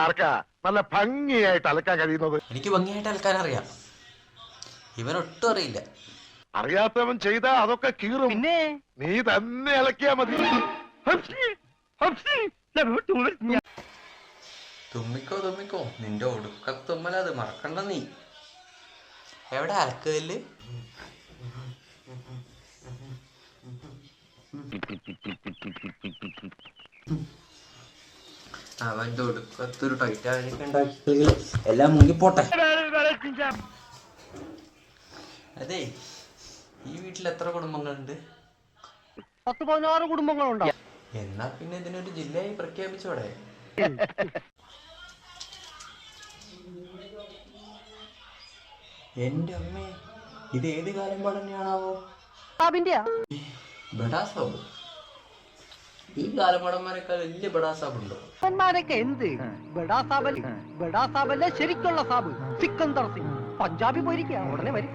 ആർക്കാ നല്ല ഭംഗിയായിട്ട് അലക്കാൻ കഴിയുന്നത്? എനിക്ക് ഭംഗിയായിട്ട് അലക്കാൻ അറിയാം, ഇവനൊട്ടും അറിയില്ല. അറിയാത്തവൻ ചെയ്താ അതൊക്കെ കീറും. പിന്നെ നീ തന്നെ അലക്കിയാ മതി. തുമ്മിക്കോ തുമ്മിക്കോ, നിന്റെ ഒടുക്കത്തുമ്മലത് മറക്കണ്ട നീ. എവിടെ അലക്കല്? അവന്റെ ഒടുക്കത്തൊരു ടൈറ്റാനിക് ഉണ്ടാക്കിയെങ്കിൽ എല്ലാം മുങ്ങിപ്പോട്ടെ. അതെ, ഈ വീട്ടിൽ എത്ര കുടുംബങ്ങളുണ്ട്? 10-16 കുടുംബങ്ങളുണ്ടാവും. എന്നാ പിന്നെ ഇതിനൊരു ജില്ലയായി പ്രഖ്യാപിച്ചോടെ? എന്റെ അമ്മേ, ഇത് ഏത് കാലം പാടന്നെയാണാവോ? ബഡാസാബ്? ഈ കാലമടന്മാരെക്കാൾ വലിയ ബഡാസാബുണ്ടോ? എന്ത് ബഡാസാബല്ലേ? ശരിക്കുള്ള സാബ് സിക്കന്ദർ സിംഗ് പഞ്ചാബി പോയിരിക്കുക, ഉടനെ വരും.